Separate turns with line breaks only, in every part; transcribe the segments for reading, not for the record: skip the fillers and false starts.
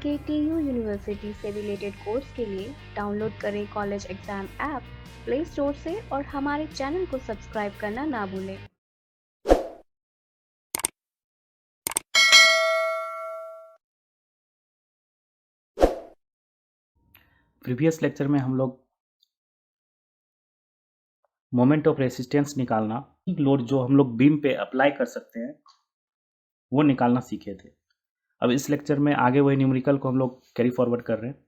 के TU university से related course के लिए डाउनलोड करें college exam app play store से और हमारे चैनल को सब्सक्राइब करना ना भूलें।
प्रीवियस लेक्चर में हम लोग मोमेंट ऑफ रेसिस्टेंस निकालना, लोड जो हम लोग बीम पे अप्लाई कर सकते हैं वो निकालना सीखे थे। अब इस लेक्चर में आगे वही न्यूमेरिकल को हम लोग कैरी फॉरवर्ड कर रहे हैं।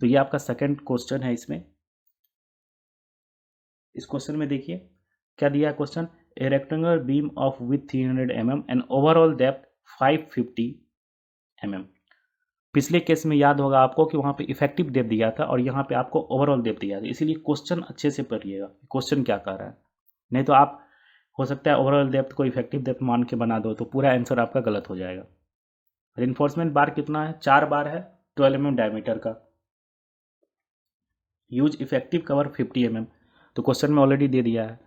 तो ये आपका सेकंड क्वेश्चन है। इसमें इस क्वेश्चन में देखिए क्या दिया है question, A rectangular beam of with 300 mm and overall depth 550 mm। पिछले केस में याद होगा आपको कि वहाँ पे इफेक्टिव डेप्थ दिया था और यहाँ पे आपको ओवरऑल डेप्थ दिया था, इसीलिए क्वेश्चन अच्छे से पढ़िएगा क्वेश्चन क्या कह रहा है। नहीं तो आप हो सकता है ओवरऑल डेप्थ को इफेक्टिव डेप्थ मान के बना दो तो पूरा आंसर आपका गलत हो जाएगा। रिइंफोर्समेंट बार कितना है, 4 बार है 12 mm डायमीटर का। यूज इफेक्टिव कवर 50 mm, तो क्वेश्चन में ऑलरेडी दे दिया है।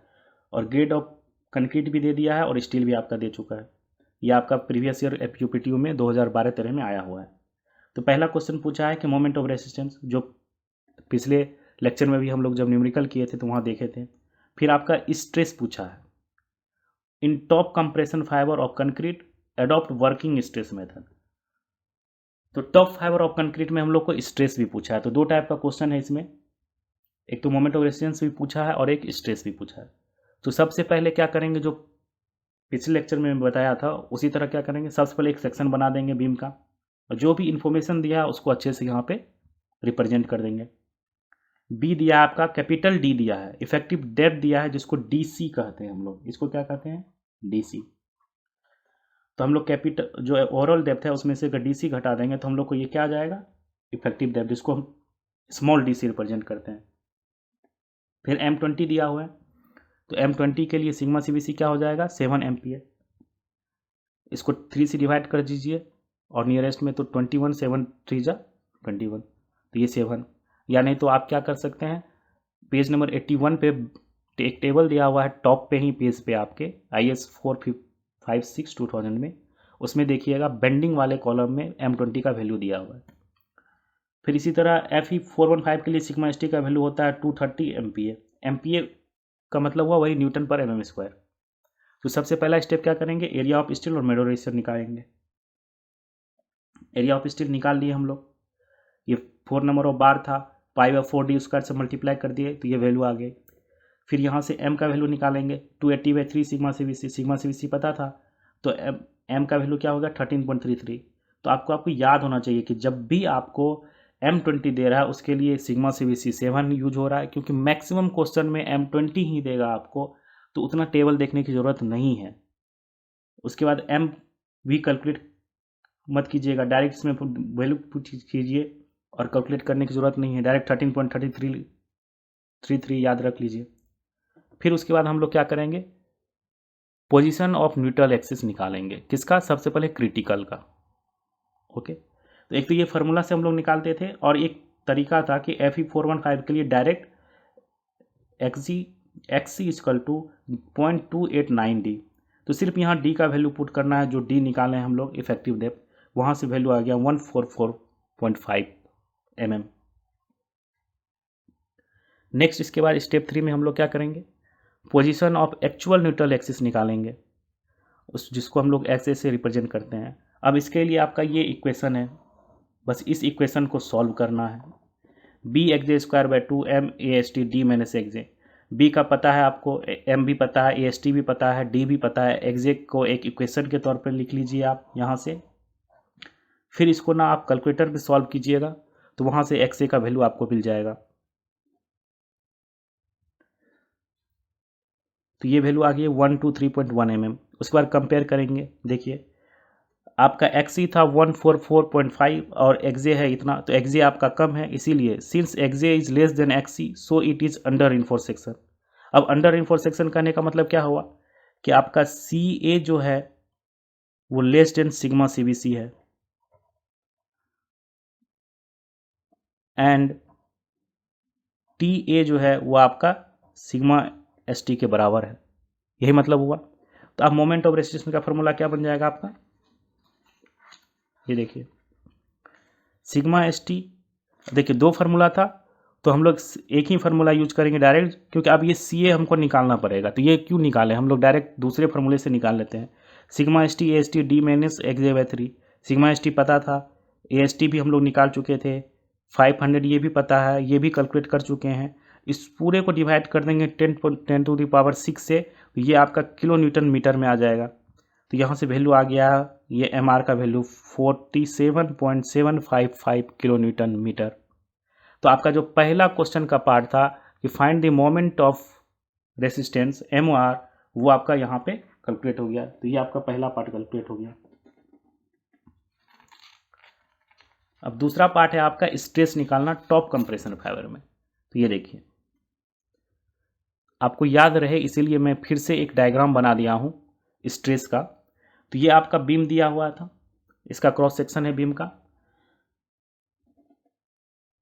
और ग्रेड ऑफ कंक्रीट भी दे दिया है और स्टील भी आपका दे चुका है। ये आपका प्रीवियस ईयर एफयूपीटीयू में 2012-13 में आया हुआ है। तो पहला क्वेश्चन पूछा है कि मोमेंट ऑफ रेसिस्टेंस, जो पिछले लेक्चर में भी हम लोग जब न्यूमेरिकल किए थे तो वहाँ देखे थे। फिर आपका स्ट्रेस पूछा है, in top compression fibre of concrete adopt working stress method. तो टॉप फाइबर ऑफ कंक्रीट में हम लोग को स्ट्रेस भी पूछा है। तो दो टाइप का क्वेश्चन है इसमें, एक तो मोमेंट ऑफ रेसिस्टेंस भी पूछा है और एक स्ट्रेस भी पूछा है। तो सबसे पहले क्या करेंगे, जो पिछले लेक्चर में बताया था उसी तरह क्या करेंगे, सबसे पहले एक सेक्शन बना देंगे बीम का और जो भी इंफॉर्मेशन दिया है उसको अच्छे से यहाँ पे रिप्रेजेंट कर देंगे। बी दिया है आपका, कैपिटल डी दिया है, इफेक्टिव डेप्थ दिया है जिसको डीसी कहते हैं हम लोग, इसको क्या कहते हैं, डीसी। तो हम लोग कैपिटल जो ओवरऑल डेप्थ है उसमें से अगर डीसी घटा देंगे तो हम लोग को ये क्या आ जाएगा, इफेक्टिव डेप्थ, जिसको हम स्मॉल डी सी रिप्रेजेंट करते हैं। फिर M20 दिया हुआ है, तो M20 के लिए सिग्मा CVC क्या हो जाएगा, 7 एम्पियर। इसको 3 से डिवाइड कर दीजिए और नियरेस्ट में तो 21, 7 3 जा 21, तो ये 7। या नहीं तो आप क्या कर सकते हैं, पेज नंबर 81 पे एक टेबल दिया हुआ है टॉप पे ही पेज पे आपके IS 456 2000 में, उसमें देखिएगा बेंडिंग वाले कॉलम में M20 का वैल्यू दिया हुआ है। फिर इसी तरह FE415 के लिए सिग्मा ST का वैल्यू होता है 230 एम्पियर। एम्पियर का मतलब हुआ वही न्यूटन पर mm स्क्वायर। तो सबसे पहला स्टेप क्या करेंगे, एरिया ऑफ स्टील और मेडो रेशियो निकालेंगे। एरिया ऑफ स्टील निकाल लिए हम लोग, ये 4 नंबर ऑफ बार था, π/4d स्क्वायर से मल्टीप्लाई कर दिए तो ये वैल्यू आ गई। फिर यहाँ से m का वैल्यू निकालेंगे, 280/3 सिग्मा CVC पता था, तो m का वैल्यू क्या होगा, 13.33। तो आपको याद होना चाहिए कि जब भी आपको M20 दे रहा है उसके लिए सिग्मा CVC 7 यूज हो रहा है, क्योंकि मैक्सिमम क्वेश्चन में M20 ही देगा आपको, तो उतना टेबल देखने की ज़रूरत नहीं है। उसके बाद m भी कैलकुलेट मत कीजिएगा, डायरेक्ट इसमें वैल्यू पुट कीजिए और कैलकुलेट करने की ज़रूरत नहीं है, डायरेक्ट 13.33 याद रख लीजिए। फिर उसके बाद हम लोग क्या करेंगे, पोजीशन ऑफ न्यूट्रल एक्सिस निकालेंगे, किसका, सबसे पहले क्रिटिकल का। ओके, तो एक तो ये फार्मूला से हम लोग निकालते थे और एक तरीका था कि FE415 के लिए direct XC equal to 0.289D, तो सिर्फ यहाँ D का वैल्यू पुट करना है, जो D निकाले हैं हम लोग इफेक्टिव डेप्थ, वहाँ से वैल्यू आ गया 144.5 mm। नेक्स्ट इसके बाद स्टेप 3 में हम लोग क्या करेंगे, position of actual neutral axis निकालेंगे, उस जिसको हम लोग ऐसे से रिप्रेजेंट करते हैं। अब इसके लिए आपका ये इक्वेशन है, बस इस इक्वेशन को सॉल्व करना है। bxj²/2 MAST d - xj, b का पता है आपको, m भी पता है, AST भी पता है, d भी पता है, xj को एक इक्वेशन के तौर पर लिख लीजिए आप यहाँ से। फिर इसको ना आप कैलकुलेटर पे सॉल्व कीजिएगा तो वहाँ से xj का वैल्यू आपको मिल जाएगा। तो ये वैल्यू आ गई 123.1 mm। उसके बाद कंपेयर करेंगे, देखिए आपका XC था 144.5 और XJ है इतना, तो XJ आपका कम है, इसीलिए since XJ is less than XC so it is under reinforce section. अब अंडर रेनफोर्स सेक्शन करने का मतलब क्या हुआ कि आपका CA जो है वो लेस देन सिग्मा CVC है एंड TA जो है वो आपका सिग्मा ST के बराबर है, यही मतलब हुआ। तो अब मोमेंट ऑफ रेसिस्टेंस का फॉर्मूला क्या बन जाएगा आपका, ये देखिए सिग्मा एस टी, देखिए 2 फार्मूला था, तो हम लोग एक ही फार्मूला यूज करेंगे डायरेक्ट, क्योंकि अब ये सी ए हमको निकालना पड़ेगा, तो ये क्यों निकालें, हम लोग डायरेक्ट दूसरे फार्मूले से निकाल लेते हैं। Sigma S T A S T D minus एक्स/3, सिग्मा एस टी पता था, ए एस टी भी हम लोग निकाल चुके थे, 500 ये भी पता है, ये भी कैलकुलेट कर चुके हैं। इस पूरे को डिवाइड कर देंगे 10⁻6 से, तो ये आपका किलो न्यूटन मीटर में आ जाएगा। तो यहाँ से वैल्यू आ गया, ये एम आर का वैल्यू 47.755 किलो न्यूटन मीटर। तो आपका जो पहला क्वेश्चन का पार्ट था कि find the moment of resistance M R, वो आपका यहाँ पे कैलकुलेट हो गया। तो ये आपका पहला पार्ट कैलकुलेट हो गया। अब दूसरा पार्ट है आपका स्ट्रेस निकालना टॉप कंप्रेशन फाइबर में। तो ये देखिए, आपको याद रहे इसीलिए मैं फिर से एक डायग्राम बना दिया हूँ स्ट्रेस का। तो ये आपका बीम दिया हुआ था, इसका क्रॉस सेक्शन है बीम का।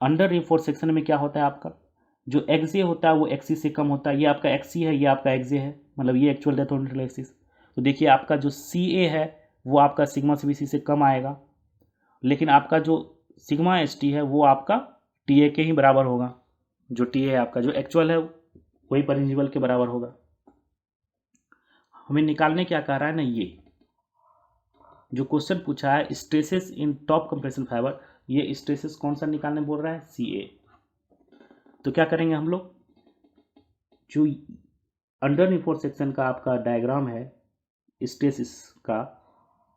अंडर रिइंफोर्स्ड सेक्शन में क्या होता है, आपका जो एक्जे होता है वो एक्सी से कम होता है। ये आपका एक्सी है, ये आपका एक्जे है, मतलब ये actual depth of neutral axis. तो देखिए आपका जो सी ए है वो आपका सिग्मा सी बी सी से कम आएगा, लेकिन आपका जो सिग्मा एस टी है वो आपका टी ए के ही बराबर होगा। जो टी ए है आपका जो एक्चुअल है वही प्रिंसिपल के बराबर होगा। हमें निकालने क्या कह रहा है ना, ये जो क्वेश्चन पूछा है स्ट्रेसेस इन टॉप कंप्रेशन फाइबर, ये स्ट्रेसेस कौन सा निकालने बोल रहा है, सी ए। तो क्या करेंगे हम लोग, जो अंडर रिइंफोर्स्ड सेक्शन का आपका डायग्राम है स्ट्रेसेस का,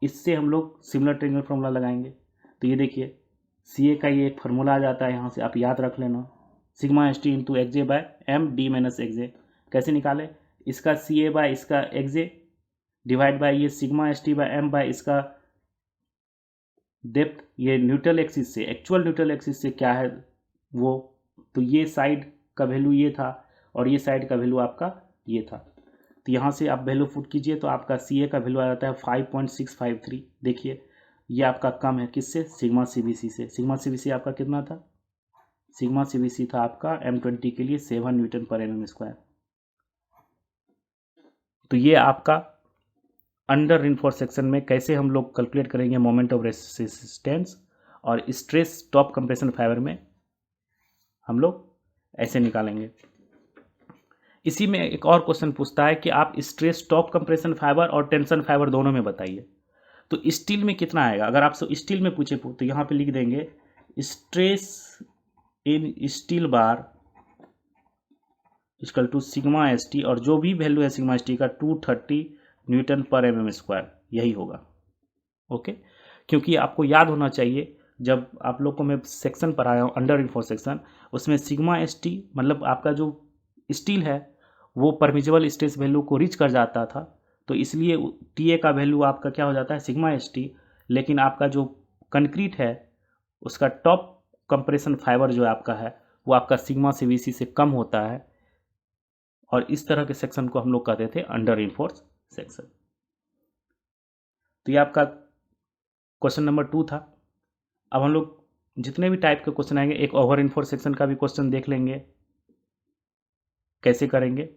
इससे हम लोग सिमिलर ट्रायंगल फार्मूला लगाएंगे। तो ये देखिए सी ए का ये एक फार्मूला आ जाता है, यहाँ से आप याद रख लेना, sigma S T into X J by M D minus X J. कैसे निकाले, इसका सी ए बाय इसका एक्स जे डिवाइड बाय ये sigma S T by M by इसका डेप्थ, ये न्यूट्रल एक्सिस से, एक्चुअल न्यूट्रल एक्सिस से क्या है वो, तो ये साइड का वैल्यू ये था और ये साइड का वैल्यू आपका ये था। तो यहाँ से आप वैल्यू पुट कीजिए तो आपका सी ए का वैल्यू आ जाता है 5.653। देखिए ये आपका कम है किससे, सिग्मा सी बी सी से। सिग्मा सी बी सी आपका कितना था, सिग्मा सी बी सी था आपका M20 के लिए 7 न्यूटन पर mm स्क्वायर। तो ये आपका अंडर रिइंफोर्स्ड सेक्शन में कैसे हम लोग कैलकुलेट करेंगे मोमेंट ऑफ रेसिस्टेंस, और स्ट्रेस टॉप कंप्रेशन फाइबर में हम लोग ऐसे निकालेंगे। इसी में एक और क्वेश्चन पूछता है कि आप स्ट्रेस टॉप कंप्रेशन फाइबर और टेंशन फाइबर दोनों में बताइए। तो स्टील में कितना आएगा, अगर आपसे स्टील में पूछे तो यहाँ पे लिख देंगे stress in steel bar equal to sigma S T, और जो भी वैल्यू है सिग्मा एस टी का 230 न्यूटन पर mm स्क्वायर, यही होगा। ओके, क्योंकि आपको याद होना चाहिए, जब आप लोग को मैं सेक्शन पढ़ाया हूँ अंडर रिइंफोर्स्ड सेक्शन, उसमें सिग्मा एस टी मतलब आपका जो स्टील है वो परमिजिबल स्ट्रेस वैल्यू को रीच कर जाता था, तो इसलिए टी ए का वैल्यू आपका क्या हो जाता है, सिग्मा एस टी। लेकिन आपका जो कंक्रीट है उसका टॉप कंप्रेशन फाइबर जो आपका है वो आपका सिग्मा सी बी सी से कम होता है, और इस तरह के सेक्शन को हम लोग कहते थे अंडर रिइंफोर्स्ड सेक्शन। तो ये आपका क्वेश्चन नंबर 2 था। अब हम लोग जितने भी टाइप के क्वेश्चन आएंगे, एक ओवर रिइंफोर्स्ड सेक्शन का भी क्वेश्चन देख लेंगे कैसे करेंगे,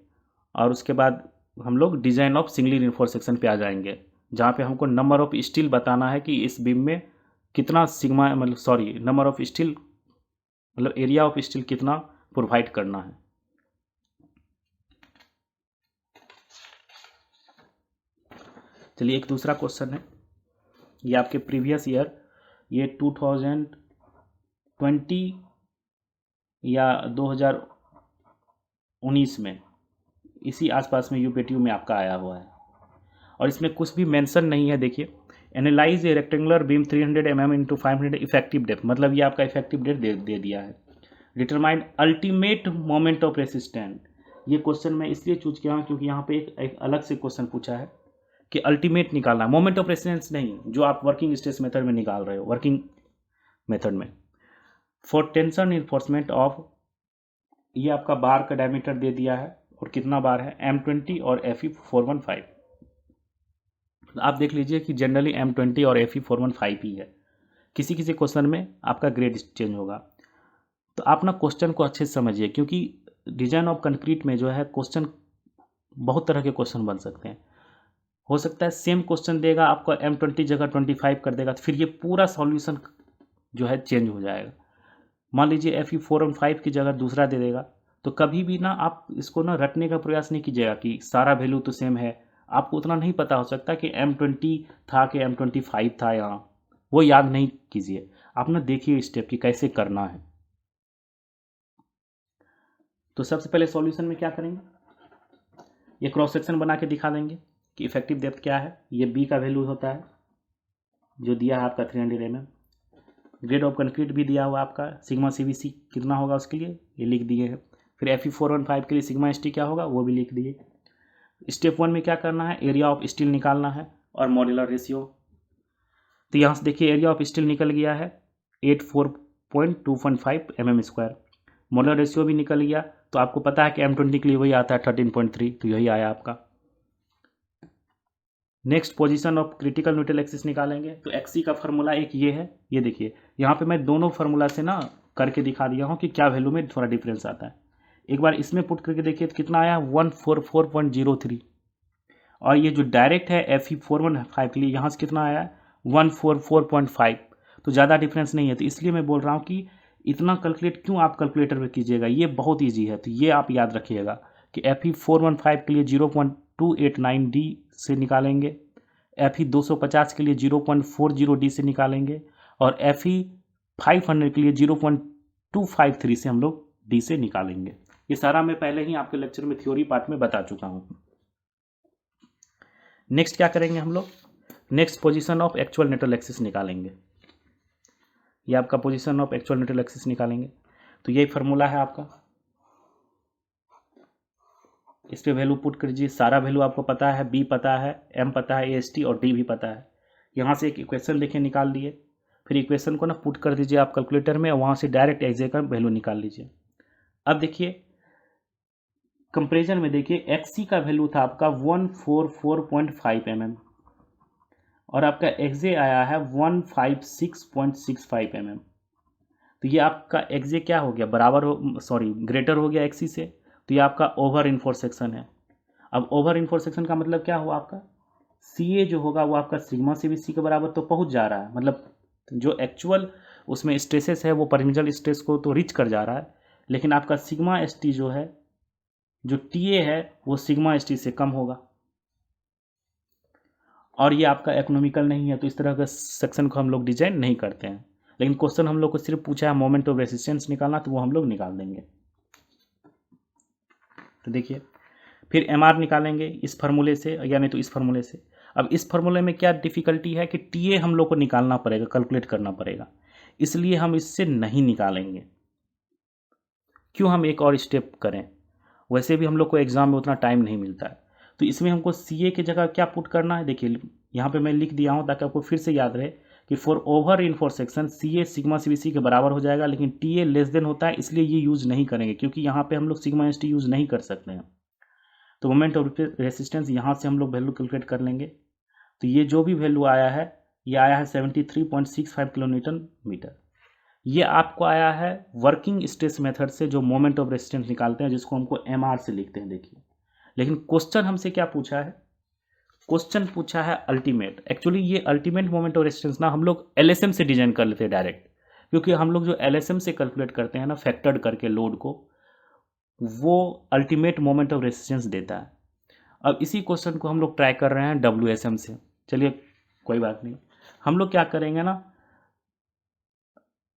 और उसके बाद हम लोग design of singly reinforced section पे आ जाएंगे, जहाँ पे हमको नंबर ऑफ स्टील बताना है कि इस बीम में कितना सिग्मा मतलब सॉरी नंबर ऑफ स्टील मतलब एरिया ऑफ स्टील कितना प्रोवाइड करना है। चलिए एक दूसरा क्वेश्चन है, ये आपके प्रीवियस ईयर, ये 2020 या 2019 में इसी आसपास में यूपीटीयू में आपका आया हुआ है, और इसमें कुछ भी मेंशन नहीं है। देखिए एनालाइज ए rectangular beam 300 mm into 500 effective depth, मतलब ये आपका इफेक्टिव डेप्थ दे दिया है। Determine ultimate moment of resistance, ये क्वेश्चन मैं इसलिए चूज किया हूँ क्योंकि यहाँ पे एक अलग से क्वेश्चन पूछा है कि अल्टीमेट निकालना, मोमेंट ऑफ रेसिस्टेंस नहीं जो आप वर्किंग स्ट्रेस मेथड में निकाल रहे हो, वर्किंग मेथड में। फॉर टेंशन इन्फोर्समेंट ऑफ, ये आपका बार का डायमीटर दे दिया है और कितना बार है M20 और Fe415। आप देख लीजिए कि जनरली M20 और Fe415 ही है, किसी किसी क्वेश्चन में आपका ग्रेड चेंज होगा। तो आप ना क्वेश्चन को अच्छे से समझिए, क्योंकि डिजाइन ऑफ कंक्रीट में जो है क्वेश्चन बहुत तरह के क्वेश्चन बन सकते हैं। हो सकता है सेम क्वेश्चन देगा आपको M20 जगह 25 कर देगा, तो फिर ये पूरा सॉल्यूशन जो है चेंज हो जाएगा। मान लीजिए Fe415 की जगह दूसरा दे देगा, तो कभी भी ना आप इसको ना रटने का प्रयास नहीं कीजिएगा कि सारा वैल्यू तो सेम है। आपको उतना नहीं पता हो सकता कि M20 था कि M25 था यहाँ, वो याद नहीं कीजिए। आप ना देखिए स्टेप कि कैसे करना है। तो सबसे पहले सॉल्यूशन में क्या करेंगे, ये क्रॉस सेक्शन बना के दिखा देंगे कि इफेक्टिव डेप्थ क्या है। ये बी का वैल्यू होता है जो दिया है आपका 300 mm। ग्रेड ऑफ कंक्रीट भी दिया हुआ आपका, सिग्मा CVC कितना होगा उसके लिए ये लिख दिए हैं। फिर Fe415 के लिए सिग्मा ST क्या होगा वो भी लिख दिए। स्टेप 1 में क्या करना है, एरिया ऑफ स्टील निकालना है और मॉड्यूलर रेशियो। तो यहाँ से देखिए एरिया ऑफ स्टील निकल गया है 84.215 mm²। मॉड्यूलर रेशियो भी निकल गया, तो आपको पता है कि M20 के लिए वही आता है 13.3, तो यही आया आपका। Next position of critical neutral axis निकालेंगे, तो XC का फार्मूला एक ये है, ये देखिए यहाँ पे मैं दोनों फार्मूला से ना करके दिखा दिया हूँ कि क्या वैल्यू में थोड़ा डिफरेंस आता है। एक बार इसमें पुट करके देखिए तो कितना आया 144.03, और ये जो डायरेक्ट है Fe415 के लिए यहाँ से कितना आया 144.5, तो ज़्यादा डिफरेंस नहीं है। तो इसलिए मैं बोल रहा हूँ कि इतना कैलकुलेट क्यों आप कैलकुलेटर में कीजिएगा, ये बहुत ईजी है। तो ये आप याद रखिएगा कि Fe415 के लिए 0.289 D से निकालेंगे, Fe250 के लिए 0.40 D से निकालेंगे, और Fe500 के लिए 0.253 से हम लोग D से निकालेंगे। ये सारा मैं पहले ही आपके लेक्चर में थ्योरी पार्ट में बता चुका हूँ। नेक्स्ट क्या करेंगे हम लोग, next position of actual neutral axis निकालेंगे। ये आपका position of actual neutral axis निकालेंगे, तो यही फार्मूला है आपका। इस पे वैल्यू पुट कर दीजिए, सारा वैल्यू आपको पता है, बी पता है, एम पता है, AST और डी भी पता है। यहाँ से एक इक्वेशन देखिए निकाल लिए, फिर इक्वेशन को ना पुट कर दीजिए आप कैलकुलेटर में, और वहाँ से डायरेक्ट एक्जे का वैल्यू निकाल लीजिए। अब देखिए कंपेरिजन में देखिए XC का वैल्यू था आपका 144.5 mm और आपका XJ आया है 156.65 mm। तो ये आपका XJ क्या हो गया, बराबर हो सॉरी ग्रेटर हो गया XC से, तो ये आपका ओवर इनफोर सेक्शन है। अब ओवर इनफोर सेक्शन का मतलब क्या हुआ, आपका CA जो होगा वो आपका सिग्मा CVC के बराबर तो पहुंच जा रहा है, मतलब जो एक्चुअल उसमें स्ट्रेसेस है वो परमिजल स्ट्रेस को तो रीच कर जा रहा है, लेकिन आपका सिग्मा ST जो है, जो TA है वो सिग्मा ST से कम होगा, और ये आपका इकोनॉमिकल नहीं है। तो इस तरह का सेक्शन को हम लोग डिजाइन नहीं करते हैं, लेकिन क्वेश्चन हम लोग को सिर्फ पूछा है मोमेंट ऑफ रेसिस्टेंस निकालना, तो वो हम लोग निकाल देंगे। तो देखिए फिर MR निकालेंगे इस फार्मूले से, या नहीं तो इस फार्मूले से। अब इस फार्मूले में क्या डिफिकल्टी है कि TA हम लोग को निकालना पड़ेगा, कैलकुलेट करना पड़ेगा, इसलिए हम इससे नहीं निकालेंगे। क्यों हम एक और स्टेप करें, वैसे भी हम लोग को एग्जाम में उतना टाइम नहीं मिलता है। तो इसमें हमको CA की जगह क्या पुट करना है, देखिए यहाँ पे मैं लिख दिया हूँ ताकि आपको फिर से याद रहे कि for over reinforced section CA sigma CVC के बराबर हो जाएगा, लेकिन TA लेस देन होता है, इसलिए ये यूज़ नहीं करेंगे, क्योंकि यहाँ पे हम लोग सिग्मा ST यूज़ नहीं कर सकते हैं। तो मोमेंट ऑफ रेसिस्टेंस यहाँ से हम लोग वैल्यू कैलकुलेट कर लेंगे। तो ये जो भी वैल्यू आया है, ये आया है 73.65 किलोन्यूटन मीटर। ये आपको आया है वर्किंग स्ट्रेस मेथड से, जो मोमेंट ऑफ रेसिस्टेंस निकालते हैं, जिसको हमको MR से लिखते हैं। देखिए लेकिन क्वेश्चन हमसे क्या पूछा है, क्वेश्चन पूछा है अल्टीमेट। एक्चुअली ये अल्टीमेट मोमेंट ऑफ रेसिस्टेंस ना हम लोग LSM से डिजाइन कर लेते हैं डायरेक्ट, क्योंकि हम लोग जो LSM से कैलकुलेट करते हैं ना फैक्टर्ड करके लोड को, वो अल्टीमेट मोमेंट ऑफ रेसिस्टेंस देता है। अब इसी क्वेश्चन को हम लोग ट्राई कर रहे हैं WSM से। चलिए कोई बात नहीं, हम लोग क्या करेंगे ना,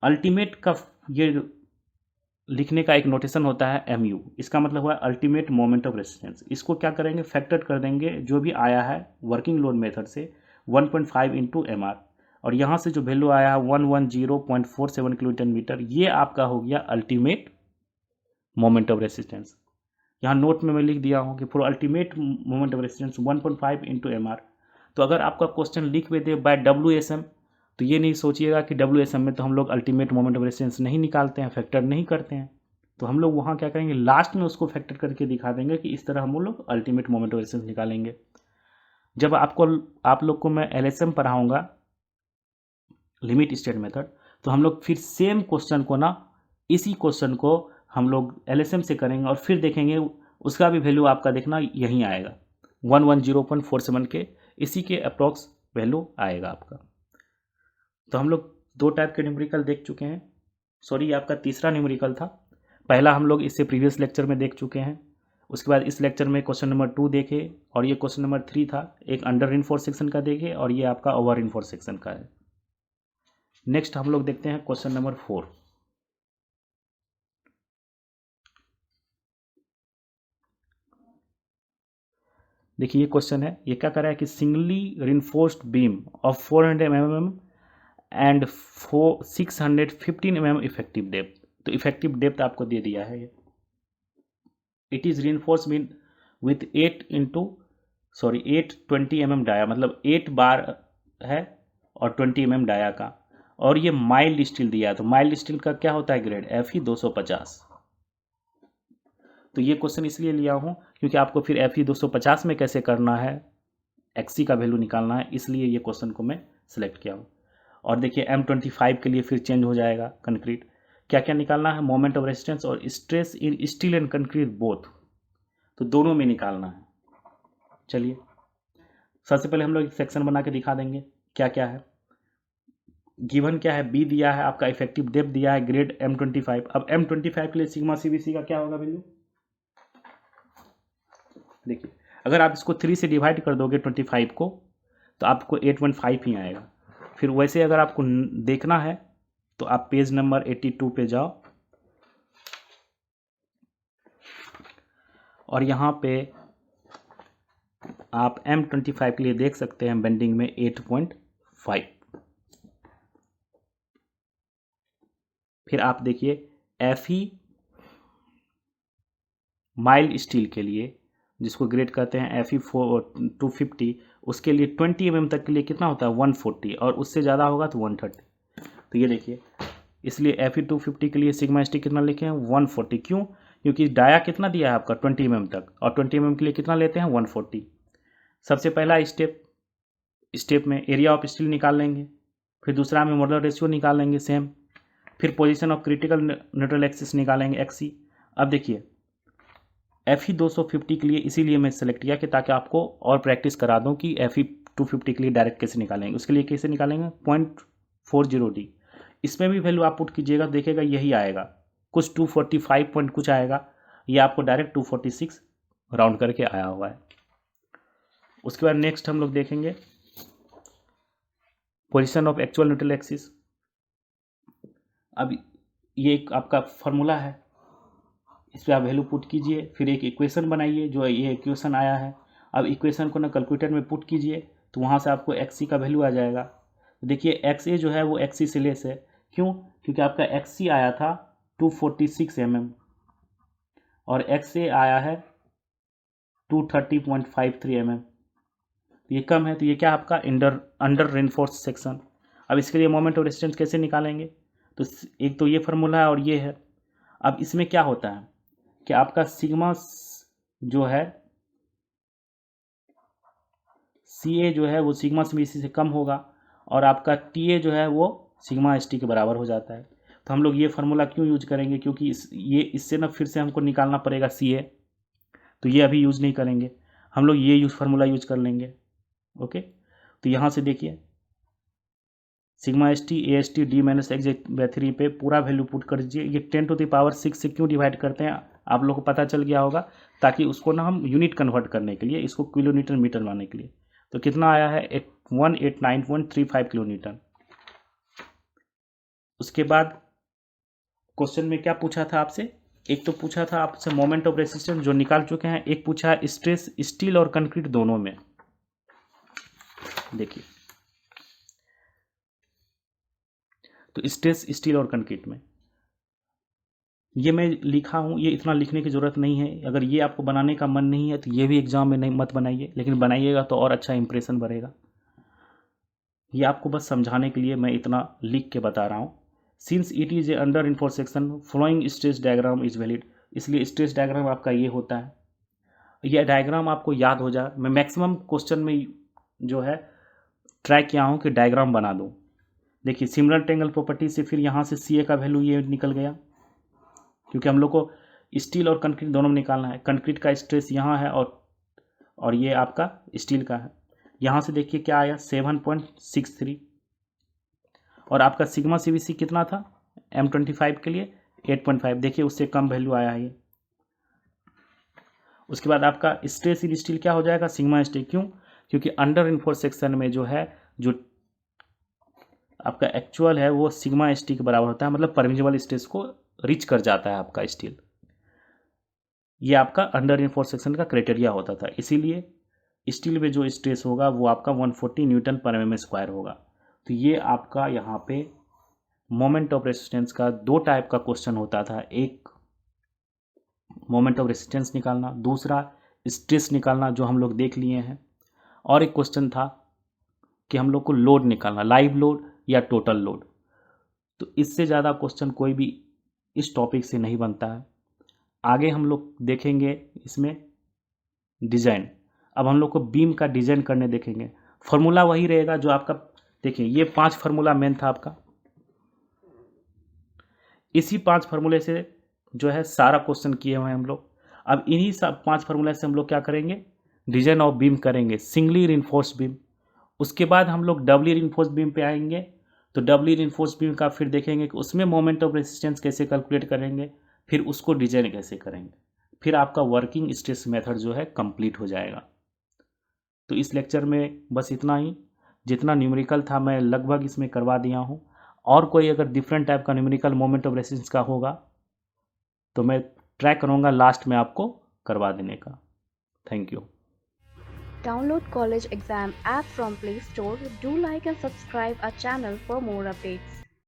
अल्टीमेट का ये लिखने का एक नोटेशन होता है MU, इसका मतलब हुआ अल्टीमेट मोमेंट ऑफ रेसिस्टेंस। इसको क्या करेंगे, फैक्टर कर देंगे जो भी आया है वर्किंग लोड मेथड से 1.5 इंटू MR, और यहाँ से जो वैल्यू आया है 110.47 किलोन्यूटन मीटर, ये आपका हो गया अल्टीमेट मोमेंट ऑफ रेसिस्टेंस। यहाँ नोट में मैं लिख दिया हूँ कि for ultimate moment of resistance 1.5 into MR। तो अगर आपका क्वेश्चन लिख भी दे बाय WSM, तो ये नहीं सोचिएगा कि WSM में तो हम लोग अल्टीमेट मोमेंट ऑफ रेसिस्टेंस नहीं निकालते हैं, फैक्टर नहीं करते हैं। तो हम लोग वहाँ क्या करेंगे, लास्ट में उसको फैक्टर करके दिखा देंगे कि इस तरह हम लोग अल्टीमेट मोमेंट ऑफ रेसिस्टेंस निकालेंगे। जब आप लोग को मैं LSM पढ़ाऊँगा, लिमिट स्टेट मेथड, तो हम लोग फिर सेम क्वेश्चन को ना, इसी क्वेश्चन को हम लोग LSM से करेंगे, और फिर देखेंगे उसका भी वैल्यू आपका देखना यहीं आएगा 110.47 के, इसी के अप्रॉक्स वैल्यू आएगा आपका। तो हम लोग 2 टाइप के न्यूमेरिकल देख चुके हैं। सॉरी, ये आपका तीसरा न्यूमेरिकल था। पहला हम लोग इससे प्रीवियस लेक्चर में देख चुके हैं। उसके बाद इस लेक्चर में क्वेश्चन नंबर 2 देखे और ये क्वेश्चन नंबर 3 था, एक अंडर रेनफोर्स सेक्शन का देखे और ये आपका ओवर रेनफोर्स सेक्शन का है। नेक्स्ट हम लोग देखते हैं क्वेश्चन नंबर 4। देखिए ये क्वेश्चन है, ये क्या कर रहा है कि singly reinforced beam of 400 mm and 615 mm effective depth. तो इफेक्टिव डेप्थ आपको दे दिया है। It is reinforced beam with 820 mm dia, मतलब 8 बार है और 20 mm डाया का, और ये माइल्ड स्टील दिया है। तो माइल्ड स्टील का क्या होता है ग्रेड? Fe 250। तो ये क्वेश्चन इसलिए लिया हूँ क्योंकि आपको फिर Fe 250 में कैसे करना है, Xc का वैल्यू निकालना है, इसलिए ये क्वेश्चन को मैं सिलेक्ट किया हूँ। और देखिए M25 के लिए फिर चेंज हो जाएगा कंक्रीट। क्या क्या निकालना है? मोमेंट ऑफ रेजिस्टेंस और stress in steel and concrete both, तो दोनों में निकालना है। चलिए सबसे पहले हम लोग एक सेक्शन बना के दिखा देंगे क्या क्या है। गिवन क्या है? बी दिया है, आपका इफेक्टिव डेप्थ दिया है, ग्रेड M25। अब M25 के लिए सिग्मा CBC का क्या होगा वैल्यू? देखिए अगर आप इसको 3 से डिवाइड कर दोगे 25 को तो आपको 815 ही आएगा। फिर वैसे अगर आपको देखना है तो आप पेज नंबर 82 पे जाओ और यहाँ पे आप M25 के लिए देख सकते हैं बेंडिंग में 8.5। फिर आप देखिए Fe माइल्ड स्टील के लिए, जिसको ग्रेड कहते हैं Fe 250, उसके लिए 20 mm तक के लिए कितना होता है? 140, और उससे ज़्यादा होगा तो 130। तो ये देखिए, इसलिए Fe 250 के लिए सिग्मा ST कितना लिखे हैं? 140। क्यों? क्योंकि डाया कितना दिया है आपका? 20 mm तक, और 20 mm के लिए कितना लेते हैं? 140। सबसे पहला स्टेप में एरिया ऑफ स्टील निकाल लेंगे, फिर दूसरा में मॉडुलर रेशियो निकाल लेंगे सेम, फिर position of critical neutral axis निकालेंगे Xc। अब देखिए Fe 250 के लिए इसीलिए मैं सेलेक्ट किया कि ताकि आपको और प्रैक्टिस करा दूं कि Fe 250 के लिए डायरेक्ट कैसे निकालेंगे। उसके लिए कैसे निकालेंगे? 0.40D। इसमें भी वैल्यू आप पुट कीजिएगा, देखेगा यही आएगा, कुछ 245 पॉइंट कुछ आएगा। ये आपको डायरेक्ट 246 राउंड करके आया हुआ है। उसके बाद नेक्स्ट हम लोग देखेंगे position of actual neutral axis. अब ये एक आपका फॉर्मूला है, इस पर आप वैल्यू पुट कीजिए, फिर एक इक्वेशन बनाइए, जो ये इक्वेशन आया है। अब इक्वेशन को ना कैलकुलेटर में पुट कीजिए तो वहाँ से आपको Xc का वैल्यू आ जाएगा। देखिए Xa जो है वो Xc से लेस है। क्यों? क्योंकि आपका Xc आया था 246 mm और Xa आया है 230.53 mm। ये कम है, तो ये क्या आपका अंडर रेनफोर्स सेक्शन। अब इसके लिए मोमेंट ऑफ रेजिस्टेंस कैसे निकालेंगे? तो एक तो ये फार्मूला है और ये है। अब इसमें क्या होता है कि आपका सिग्मा जो है Ca जो है वो सिग्मा CBC से कम होगा और आपका Ta जो है वो सिग्मा ST के बराबर हो जाता है। तो हम लोग ये फार्मूला क्यों यूज करेंगे? क्योंकि इससे ना फिर से हमको निकालना पड़ेगा Ca, तो ये अभी यूज़ नहीं करेंगे, हम लोग ये फार्मूला यूज कर लेंगे। ओके, तो यहाँ से देखिए sigma ST AST D - X/3 पे पूरा वैल्यू पुट कर दीजिए। ये 10⁶ से क्यों डिवाइड करते हैं आप लोग को पता चल गया होगा, ताकि उसको ना हम यूनिट कन्वर्ट करने के लिए, इसको किलोमीटर मीटर बनाने के लिए। तो कितना आया है? 189.35 किलोमीटर। उसके बाद क्वेश्चन में क्या पूछा था आपसे? एक तो पूछा था आपसे मोमेंट ऑफ रेजिस्टेंस, जो निकाल चुके हैं। एक पूछा है स्ट्रेस स्टील और कंक्रीट दोनों में। देखिए तो स्ट्रेस स्टील और कंक्रीट में ये मैं लिखा हूँ, ये इतना लिखने की ज़रूरत नहीं है। अगर ये आपको बनाने का मन नहीं है तो ये भी एग्जाम में नहीं मत बनाइए, लेकिन बनाइएगा तो और अच्छा इंप्रेशन बढ़ेगा। ये आपको बस समझाने के लिए मैं इतना लिख के बता रहा हूँ। Since it is a under reinforce section flowing stress diagram is valid, इसलिए स्ट्रेस डायग्राम आपका ये होता है। यह डायग्राम आपको याद हो जाए। मैं मैक्सिमम क्वेश्चन में जो है ट्राई किया हूँ कि डायग्राम बना दूँ। देखिए सिमिलर ट्रायंगल प्रॉपर्टी से फिर यहाँ से Ca का वैल्यू ये निकल गया, क्योंकि हम लोग को स्टील और कंक्रीट दोनों में निकालना है। कंक्रीट का स्ट्रेस यहाँ है और ये आपका स्टील का है। यहाँ से देखिए क्या आया 7.63, और आपका सिग्मा CVC कितना था M25 के लिए 8.5, देखिए उससे कम वैल्यू आया है ये। उसके बाद आपका स्ट्रेस इन स्टील क्या हो जाएगा, सिग्मा स्टील, क्यों, क्योंकि अंडर इन्फोर्स सेक्शन में जो है जो आपका एक्चुअल है वो सिग्मा स्टील के बराबर होता है, मतलब परमिजिबल स्ट्रेस को रीच कर जाता है आपका स्टील। ये आपका अंडर इन्फोर्स सेक्शन का क्राइटेरिया होता था, इसीलिए स्टील में जो स्ट्रेस होगा वो आपका 140 न्यूटन पर mm² होगा। तो ये आपका यहाँ पे मोमेंट ऑफ रेसिस्टेंस का 2 टाइप का क्वेश्चन होता था, एक मोमेंट ऑफ रेसिस्टेंस निकालना, दूसरा स्ट्रेस निकालना जो हम लोग देख लिए हैं, और एक क्वेश्चन था कि हम लोग को लोड निकालना, लाइव लोड या टोटल लोड। तो इससे ज़्यादा क्वेश्चन कोई भी इस टॉपिक से नहीं बनता है। आगे हम लोग देखेंगे इसमें डिज़ाइन। अब हम लोग को बीम का डिज़ाइन करने देखेंगे। फॉर्मूला वही रहेगा जो आपका, देखिए ये 5 फार्मूला मेन था आपका, इसी 5 फार्मूले से जो है सारा क्वेश्चन किए हुए हैं हम लोग। अब इन्हीं सब 5 फार्मूला से हम लोग क्या करेंगे, डिजाइन ऑफ बीम करेंगे, सिंगली रिइंफोर्स्ड बीम। उसके बाद हम लोग डबली रिइंफोर्स्ड बीम पे आएंगे, तो डबली रिइंफोर्स्ड बीम का फिर देखेंगे कि उसमें मोमेंट ऑफ रेसिस्टेंस कैसे कैलकुलेट करेंगे, फिर उसको डिजाइन कैसे करेंगे, फिर आपका वर्किंग स्ट्रेस मेथड जो है कंप्लीट हो जाएगा। तो इस लेक्चर में बस इतना ही, जितना न्यूमेरिकल था मैं लगभग इसमें करवा दिया हूँ। और कोई अगर डिफरेंट टाइप का न्यूमेरिकल मोमेंट ऑफ रेसिस्टेंस का होगा तो मैं ट्राई करूँगा लास्ट में आपको करवा देने का। Thank you.
Download college exam app from Play Store. Do like and subscribe our channel for more updates.